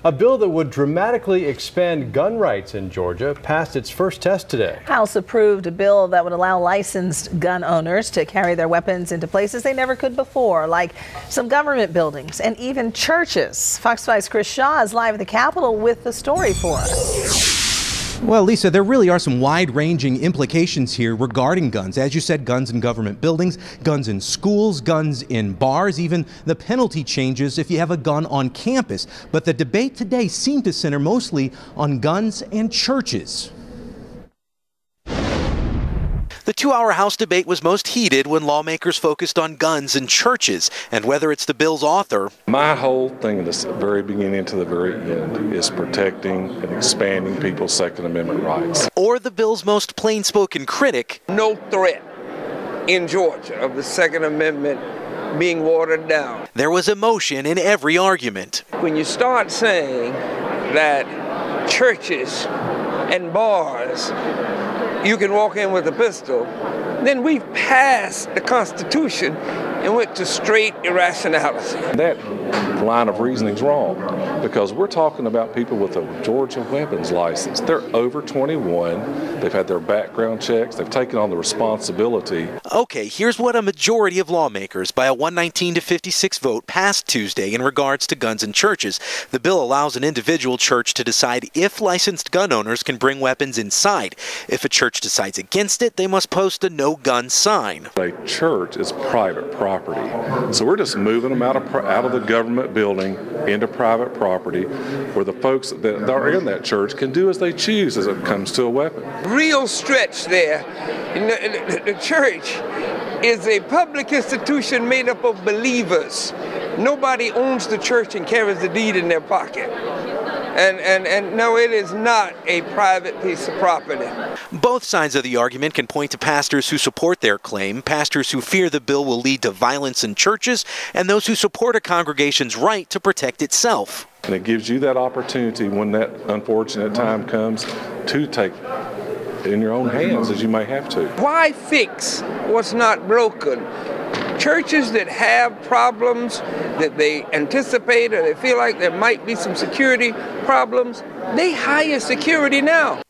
A bill that would dramatically expand gun rights in Georgia passed its first test today. House approved a bill that would allow licensed gun owners to carry their weapons into places they never could before, like some government buildings and even churches. Fox 5's Chris Shaw is live at the Capitol with the story for us. Well, Lisa, there really are some wide-ranging implications here regarding guns. As you said, guns in government buildings, guns in schools, guns in bars, even the penalty changes if you have a gun on campus. But the debate today seemed to center mostly on guns and churches. The two-hour House debate was most heated when lawmakers focused on guns and churches and whether it's the bill's author. My whole thing in the very beginning to the very end is protecting and expanding people's Second Amendment rights. Or the bill's most plain-spoken critic. No threat in Georgia of the Second Amendment being watered down. There was emotion in every argument. When you start saying that churches and bars, you can walk in with a pistol, then we've passed the Constitution and went to straight irrationality. That line of reasoning is wrong because we're talking about people with a Georgia weapons license. They're over 21. They've had their background checks. They've taken on the responsibility. Okay, here's what a majority of lawmakers by a 119 to 56 vote passed Tuesday in regards to guns in churches. The bill allows an individual church to decide if licensed gun owners can bring weapons inside. If a church decides against it, they must post a no-gun sign. A church is private property. So we're just moving them out of the government building into private property where the folks that are in that church can do as they choose as it comes to a weapon. Real stretch there. The church is a public institution made up of believers. Nobody owns the church and carries the deed in their pocket. And no, it is not a private piece of property. Both sides of the argument can point to pastors who support their claim, pastors who fear the bill will lead to violence in churches, and those who support a congregation's right to protect itself. And it gives you that opportunity when that unfortunate time comes to take it in your own hands as you may have to. Why fix what's not broken? Churches that have problems that they anticipate or they feel like there might be some security problems, they hire security now.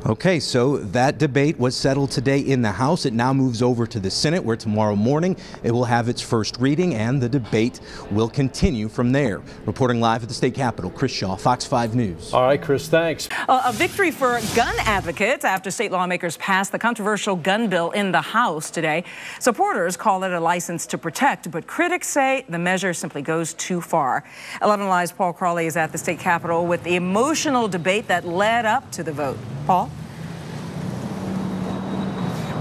Okay, so that debate was settled today in the House. It now moves over to the Senate, where tomorrow morning it will have its first reading, and the debate will continue from there. Reporting live at the state capitol, Chris Shaw, Fox 5 News. All right, Chris, thanks. A victory for gun advocates after state lawmakers passed the controversial gun bill in the House today. Supporters call it a license to protect, but critics say the measure simply goes too far. 11 Live's Paul Crawley is at the state capitol with the emotional debate that led up to the vote. Paul?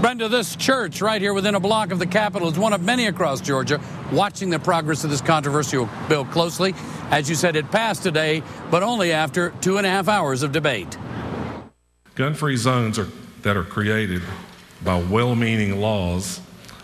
Brenda, this church right here within a block of the Capitol is one of many across Georgia watching the progress of this controversial bill closely. As you said, it passed today, but only after 2.5 hours of debate. Gun-free zones that are created by well-meaning laws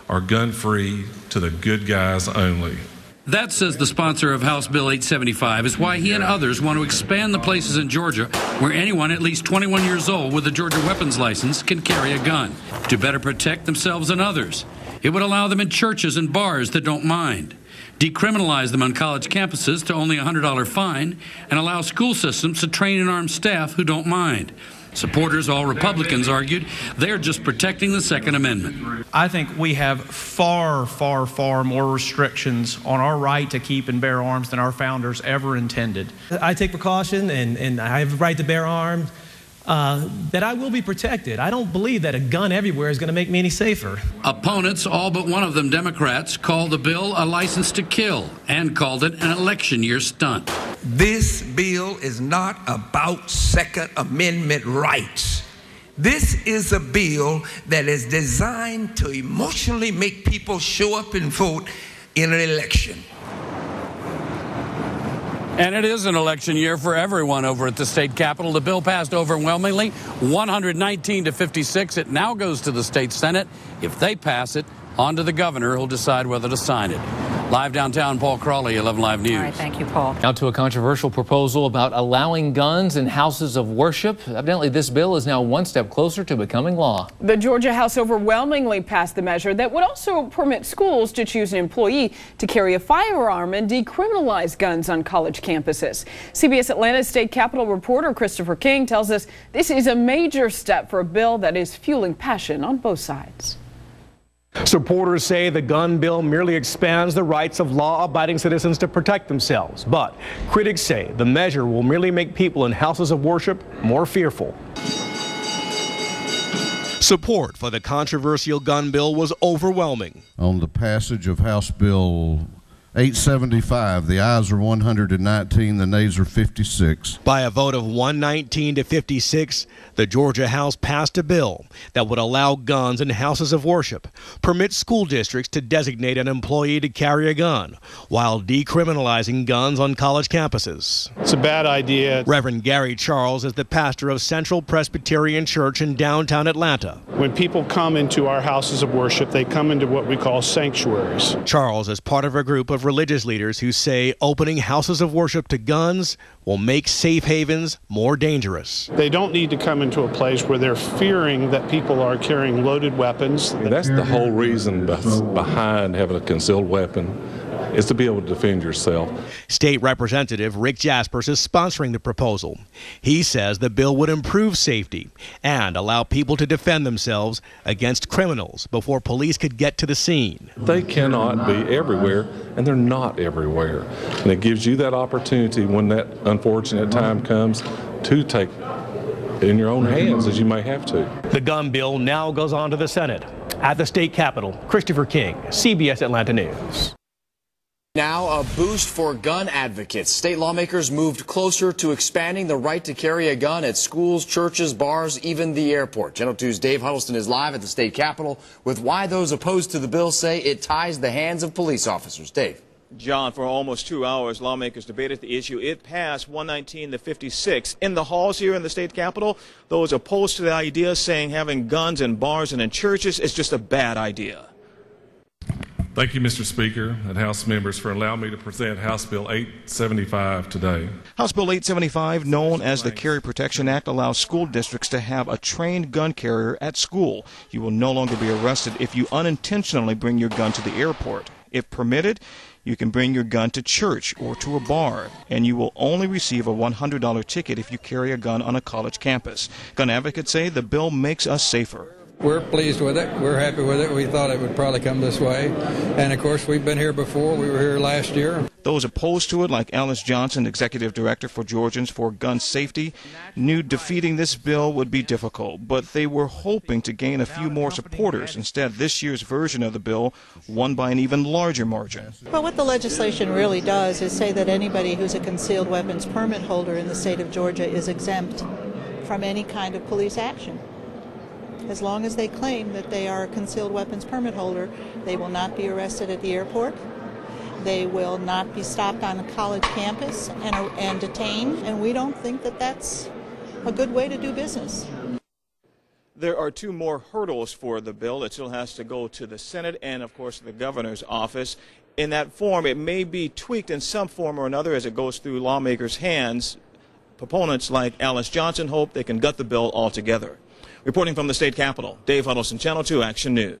are gun-free to the good guys only. That, says the sponsor of House Bill 875, is why he and others want to expand the places in Georgia where anyone at least 21 years old with a Georgia weapons license can carry a gun to better protect themselves and others. It would allow them in churches and bars that don't mind, decriminalize them on college campuses to only a $100 fine, and allow school systems to train and arm staff who don't mind. Supporters, all Republicans, argued they're just protecting the Second Amendment. I think we have far, far, far more restrictions on our right to keep and bear arms than our founders ever intended. I take precaution and I have the right to bear arms, that I will be protected. I don't believe that a gun everywhere is going to make me any safer. Opponents, all but one of them Democrats, called the bill a license to kill and called it an election year stunt. This bill is not about Second Amendment rights. This is a bill that is designed to emotionally make people show up and vote in an election. And it is an election year for everyone over at the state capitol. The bill passed overwhelmingly, 119 to 56. It now goes to the state Senate. If they pass it, on to the governor who'll decide whether to sign it. Live downtown, Paul Crawley, 11 Live News. All right, thank you, Paul. Now to a controversial proposal about allowing guns in houses of worship. Evidently, this bill is now one step closer to becoming law. The Georgia House overwhelmingly passed the measure that would also permit schools to choose an employee to carry a firearm and decriminalize guns on college campuses. CBS Atlanta's state capitol reporter Christopher King tells us this is a major step for a bill that is fueling passion on both sides. Supporters say the gun bill merely expands the rights of law-abiding citizens to protect themselves. But critics say the measure will merely make people in houses of worship more fearful. Support for the controversial gun bill was overwhelming. On the passage of House Bill 875, the ayes are 119, the nays are 56. By a vote of 119 to 56, the Georgia House passed a bill that would allow guns in houses of worship, permit school districts to designate an employee to carry a gun, while decriminalizing guns on college campuses. It's a bad idea. Reverend Gary Charles is the pastor of Central Presbyterian Church in downtown Atlanta. When people come into our houses of worship, they come into what we call sanctuaries. Charles is part of a group of religious leaders who say opening houses of worship to guns will make safe havens more dangerous. They don't need to come into a place where they're fearing that people are carrying loaded weapons. That's the whole reason behind having a concealed weapon, is to be able to defend yourself. State Representative Rick Jaspers is sponsoring the proposal. He says the bill would improve safety and allow people to defend themselves against criminals before police could get to the scene. They cannot be everywhere, and they're not everywhere. And it gives you that opportunity when that unfortunate time comes to take it in your own hands, as you may have to. The gun bill now goes on to the Senate. At the state capitol, Christopher King, CBS Atlanta News. Now a boost for gun advocates. State lawmakers moved closer to expanding the right to carry a gun at schools, churches, bars, even the airport. Channel 2's Dave Huddleston is live at the state capitol with why those opposed to the bill say it ties the hands of police officers. Dave. John, for almost 2 hours, lawmakers debated the issue. It passed 119 to 56. In the halls here in the state capitol, those opposed to the idea saying having guns in bars and in churches is just a bad idea. Thank you, Mr. Speaker and House members, for allowing me to present House Bill 875 today. House Bill 875, known as the Carry Protection Act, allows school districts to have a trained gun carrier at school. You will no longer be arrested if you unintentionally bring your gun to the airport. If permitted, you can bring your gun to church or to a bar, and you will only receive a $100 ticket if you carry a gun on a college campus. Gun advocates say the bill makes us safer. We're pleased with it. We're happy with it. We thought it would probably come this way. And, of course, we've been here before. We were here last year. Those opposed to it, like Alice Johnson, Executive Director for Georgians for Gun Safety, knew defeating this bill would be difficult, but they were hoping to gain a few more supporters. Instead, this year's version of the bill won by an even larger margin. Well, what the legislation really does is say that anybody who's a concealed weapons permit holder in the state of Georgia is exempt from any kind of police action. As long as they claim that they are a concealed weapons permit holder, they will not be arrested at the airport. They will not be stopped on a college campus and detained, and we don't think that that's a good way to do business. There are two more hurdles for the bill. It still has to go to the Senate and, of course, the governor's office. In that form, it may be tweaked in some form or another as it goes through lawmakers' hands. Proponents like Alice Johnson hope they can gut the bill altogether. Reporting from the state capitol, Dave Huddleston, Channel 2 Action News.